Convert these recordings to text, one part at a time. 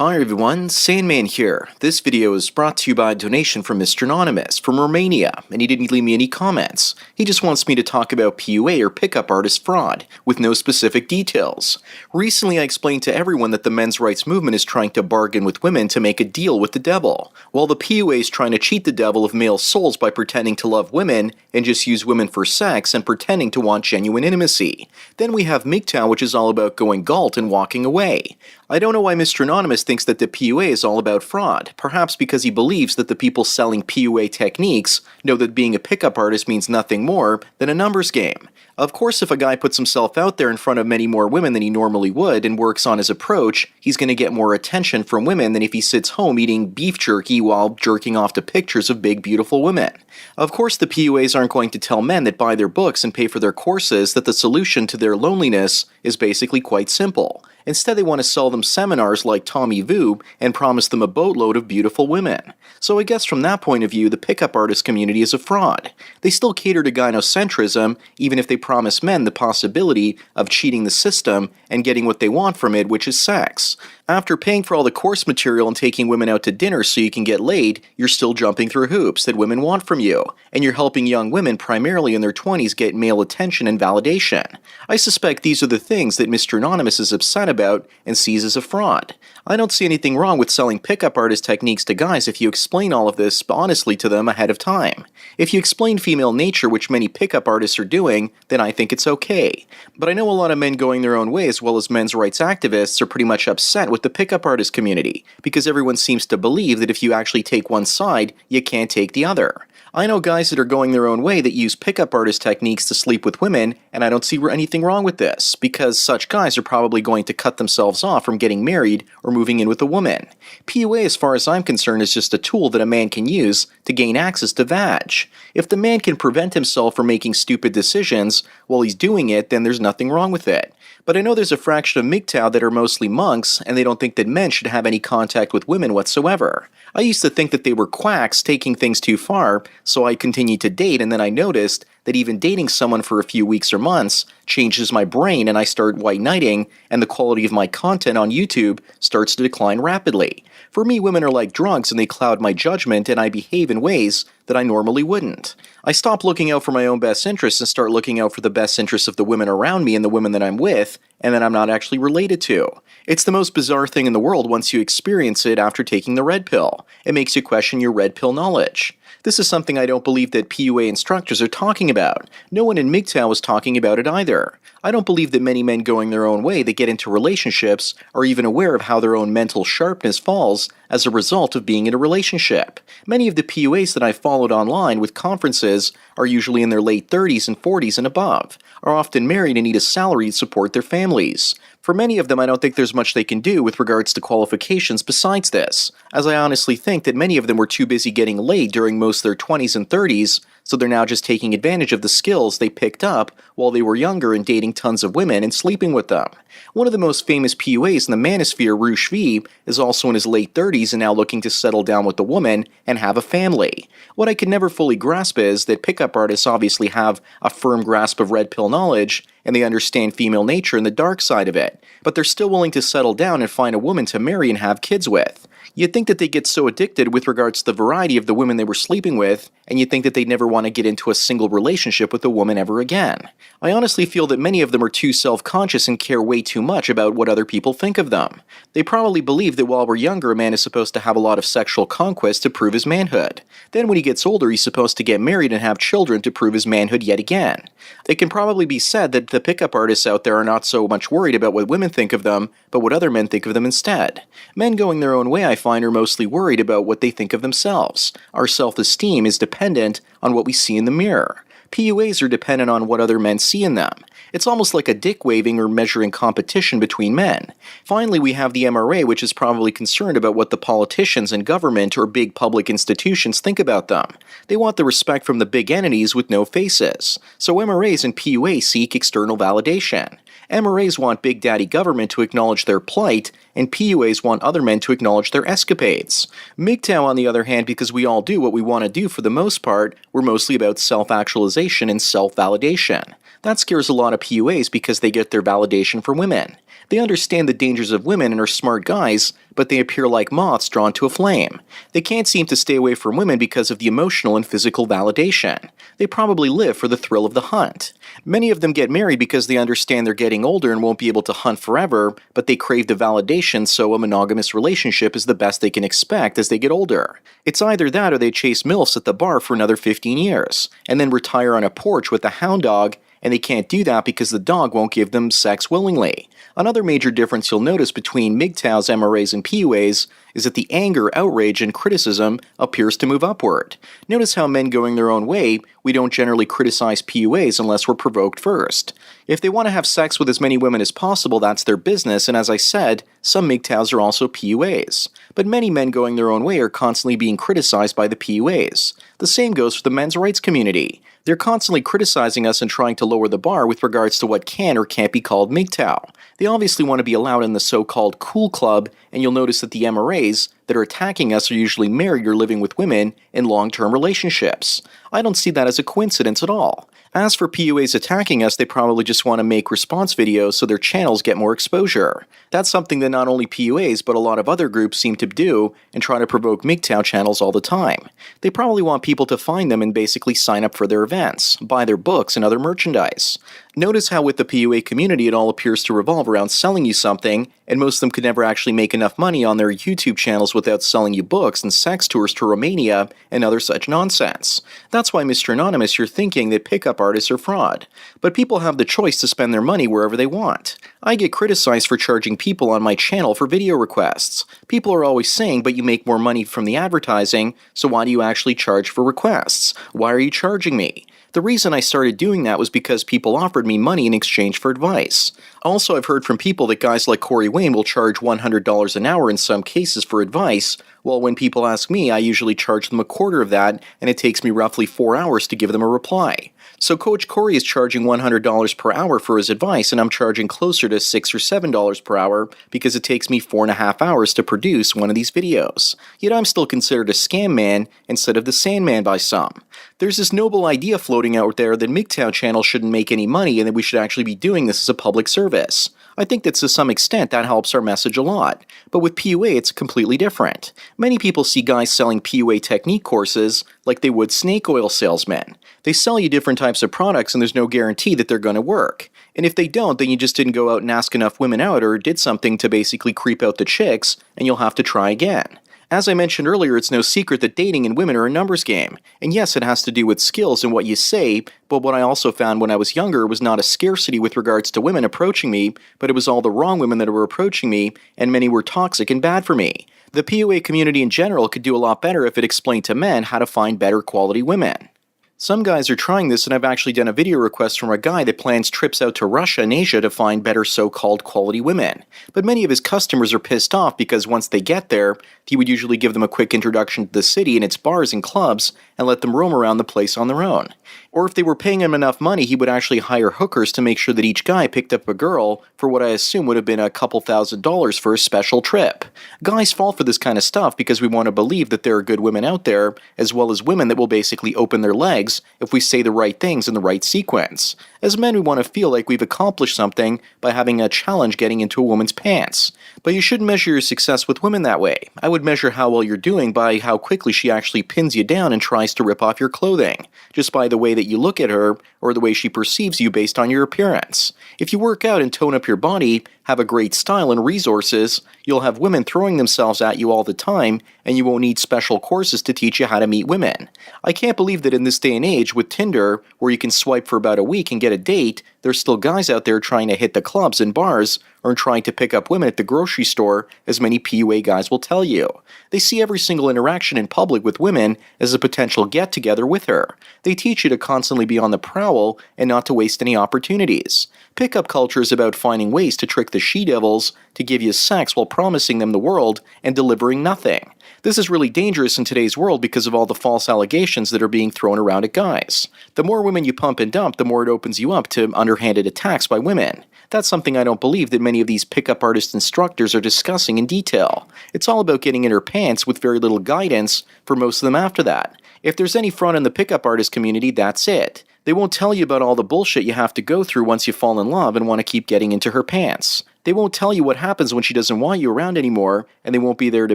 Hi everyone, Sandman here. This video is brought to you by a donation from Mr. Anonymous from Romania, and he didn't leave me any comments. He just wants me to talk about PUA or pickup artist fraud, with no specific details. Recently I explained to everyone that the men's rights movement is trying to bargain with women to make a deal with the devil, while the PUA is trying to cheat the devil of male souls by pretending to love women and just use women for sex and pretending to want genuine intimacy. Then we have MGTOW, which is all about going galt and walking away. I don't know why Mr. Anonymous thinks that the PUA is all about fraud, perhaps because he believes that the people selling PUA techniques know that being a pickup artist means nothing more than a numbers game. Of course, if a guy puts himself out there in front of many more women than he normally would and works on his approach, he's going to get more attention from women than if he sits home eating beef jerky while jerking off to pictures of big, beautiful women. Of course, the PUAs aren't going to tell men that buy their books and pay for their courses that the solution to their loneliness is basically quite simple. Instead, they want to sell them seminars like Tommy Vu and promise them a boatload of beautiful women. So I guess from that point of view, the pickup artist community is a fraud. They still cater to gynocentrism, even if they promise men the possibility of cheating the system and getting what they want from it, which is sex. After paying for all the course material and taking women out to dinner so you can get laid, you're still jumping through hoops that women want from you, and you're helping young women primarily in their 20s get male attention and validation. I suspect these are the things that Mr. Anonymous is upset about and sees as a fraud. I don't see anything wrong with selling pickup artist techniques to guys if you explain all of this honestly to them ahead of time. If you explain female nature, which many pickup artists are doing, then I think it's okay. But I know a lot of men going their own way as well as men's rights activists are pretty much upset with the pickup artist community, because everyone seems to believe that if you actually take one side, you can't take the other. I know guys that are going their own way that use pickup artist techniques to sleep with women, and I don't see anything wrong with this, because such guys are probably going to cut themselves off from getting married or moving in with a woman. PUA, as far as I'm concerned, is just a tool that a man can use to gain access to vag. If the man can prevent himself from making stupid decisions while he's doing it, then there's nothing wrong with it. But I know there's a fraction of MGTOW that are mostly monks, and they don't think that men should have any contact with women whatsoever. I used to think that they were quacks taking things too far, so I continued to date, and then I noticed that even dating someone for a few weeks or months changes my brain, and I start white knighting, and the quality of my content on YouTube starts to decline rapidly. For me, women are like drugs, and they cloud my judgment, and I behave in ways that I normally wouldn't. I stop looking out for my own best interests and start looking out for the best interests of the women around me and the women that I'm with, and that I'm not actually related to. It's the most bizarre thing in the world once you experience it after taking the red pill. It makes you question your red pill knowledge. This is something I don't believe that PUA instructors are talking about. No one in MGTOW is talking about it either. I don't believe that many men going their own way that get into relationships are even aware of how their own mental sharpness falls as a result of being in a relationship. Many of the PUAs that I followed online with conferences are usually in their late 30s and 40s and above, are often married and need a salary to support their families. For many of them, I don't think there's much they can do with regards to qualifications besides this, as I honestly think that many of them were too busy getting laid during most of their 20s and 30s, so they're now just taking advantage of the skills they picked up while they were younger and dating tons of women and sleeping with them. One of the most famous PUAs in the manosphere, Roosh V, is also in his late 30s and now looking to settle down with a woman and have a family. What I can never fully grasp is that pickup artists obviously have a firm grasp of red pill knowledge, and they understand female nature and the dark side of it, but they're still willing to settle down and find a woman to marry and have kids with. You'd think that they get so addicted with regards to the variety of the women they were sleeping with, and you'd think that they'd never want to get into a single relationship with a woman ever again. I honestly feel that many of them are too self-conscious and care way too much about what other people think of them. They probably believe that while we're younger, a man is supposed to have a lot of sexual conquest to prove his manhood. Then when he gets older, he's supposed to get married and have children to prove his manhood yet again. It can probably be said that the pickup artists out there are not so much worried about what women think of them, but what other men think of them instead. Men going their own way, I find, are mostly worried about what they think of themselves. Our self-esteem is dependent on what we see in the mirror. PUAs are dependent on what other men see in them. It's almost like a dick waving or measuring competition between men. Finally, we have the MRA, which is probably concerned about what the politicians and government or big public institutions think about them. They want the respect from the big entities with no faces. So MRAs and PUA seek external validation. MRAs want Big Daddy government to acknowledge their plight, and PUAs want other men to acknowledge their escapades. MGTOW, on the other hand, because we all do what we want to do for the most part, we're mostly about self-actualization and self-validation. That scares a lot of PUAs because they get their validation from women. They understand the dangers of women and are smart guys, but they appear like moths drawn to a flame. They can't seem to stay away from women because of the emotional and physical validation. They probably live for the thrill of the hunt. Many of them get married because they understand they're getting older and won't be able to hunt forever, but they crave the validation, so a monogamous relationship is the best they can expect as they get older. It's either that or they chase MILFs at the bar for another 15 years, and then retire on a porch with a hound dog, and they can't do that because the dog won't give them sex willingly. Another major difference you'll notice between MGTOWs, MRAs, and PUAs is that the anger, outrage, and criticism appears to move upward. Notice how men going their own way, we don't generally criticize PUAs unless we're provoked first. If they want to have sex with as many women as possible, that's their business, and as I said, some MGTOWs are also PUAs. But many men going their own way are constantly being criticized by the PUAs. The same goes for the men's rights community. They're constantly criticizing us and trying to lower the bar with regards to what can or can't be called MGTOW. They obviously want to be allowed in the so-called cool club, and you'll notice that the MRAs that are attacking us are usually married or living with women in long-term relationships. I don't see that as a coincidence at all. As for PUAs attacking us, they probably just want to make response videos so their channels get more exposure. That's something that not only PUAs but a lot of other groups seem to do and try to provoke MGTOW channels all the time. They probably want people to find them and basically sign up for their events, buy their books and other merchandise. Notice how with the PUA community it all appears to revolve around selling you something, and most of them could never actually make enough money on their YouTube channels without selling you books and sex tours to Romania and other such nonsense. That's why, Mr. Anonymous, you're thinking that pickup artists are fraud. But people have the choice to spend their money wherever they want. I get criticized for charging people on my channel for video requests. People are always saying, but you make more money from the advertising, so why do you actually charge for requests? Why are you charging me? The reason I started doing that was because people offered me money in exchange for advice. Also, I've heard from people that guys like Corey Wayne will charge $100 an hour in some cases for advice, while when people ask me, I usually charge them a quarter of that, and it takes me roughly 4 hours to give them a reply. So Coach Corey is charging $100 per hour for his advice, and I'm charging closer to $6 or $7 per hour because it takes me 4.5 hours to produce one of these videos. Yet I'm still considered a scam man instead of the Sandman by some. There's this noble idea floating out there that MGTOW channels shouldn't make any money and that we should actually be doing this as a public service. I think that to some extent that helps our message a lot, but with PUA it's completely different. Many people see guys selling PUA technique courses like they would snake oil salesmen. They sell you different types of products and there's no guarantee that they're going to work. And if they don't, then you just didn't go out and ask enough women out or did something to basically creep out the chicks, and you'll have to try again. As I mentioned earlier, it's no secret that dating and women are a numbers game. And yes, it has to do with skills and what you say, but what I also found when I was younger was not a scarcity with regards to women approaching me, but it was all the wrong women that were approaching me, and many were toxic and bad for me. The PUA community in general could do a lot better if it explained to men how to find better quality women. Some guys are trying this, and I've actually done a video request from a guy that plans trips out to Russia and Asia to find better so-called quality women. But many of his customers are pissed off because once they get there, he would usually give them a quick introduction to the city and its bars and clubs and let them roam around the place on their own. Or if they were paying him enough money, he would actually hire hookers to make sure that each guy picked up a girl for what I assume would have been a couple $1,000s for a special trip. Guys fall for this kind of stuff because we want to believe that there are good women out there, as well as women that will basically open their legs if we say the right things in the right sequence. As men, we want to feel like we've accomplished something by having a challenge getting into a woman's pants. But you shouldn't measure your success with women that way. I would measure how well you're doing by how quickly she actually pins you down and tries to rip off your clothing, just by the way that you look at her or the way she perceives you based on your appearance. If you work out and tone up your body, have a great style and resources, you'll have women throwing themselves at you all the time, and you won't need special courses to teach you how to meet women. I can't believe that in this day and age with Tinder, where you can swipe for about a week and get a date, there's still guys out there trying to hit the clubs and bars or trying to pick up women at the grocery store, as many PUA guys will tell you. They see every single interaction in public with women as a potential get-together with her. They teach you to constantly be on the prowl and not to waste any opportunities. Pickup culture is about finding ways to trick the she-devils to give you sex while promising them the world and delivering nothing. This is really dangerous in today's world because of all the false allegations that are being thrown around at guys. The more women you pump and dump, the more it opens you up to underhanded attacks by women. That's something I don't believe that many of these pickup artist instructors are discussing in detail. It's all about getting in her pants with very little guidance for most of them after that. If there's any fraud in the pickup artist community, that's it. They won't tell you about all the bullshit you have to go through once you fall in love and want to keep getting into her pants. They won't tell you what happens when she doesn't want you around anymore, and they won't be there to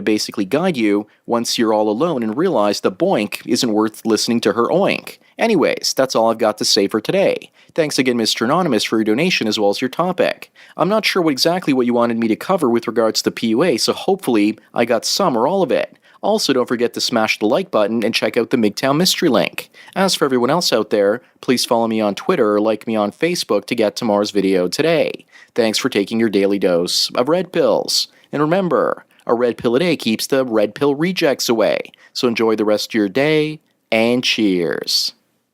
basically guide you once you're all alone and realize the boink isn't worth listening to her oink. Anyways, that's all I've got to say for today. Thanks again, Mr. Anonymous, for your donation as well as your topic. I'm not sure exactly what you wanted me to cover with regards to PUA, so hopefully I got some or all of it. Also, don't forget to smash the like button and check out the MGTOW mystery link. As for everyone else out there, please follow me on Twitter or like me on Facebook to get tomorrow's video today. Thanks for taking your daily dose of red pills. And remember, a red pill a day keeps the red pill rejects away. So enjoy the rest of your day, and cheers.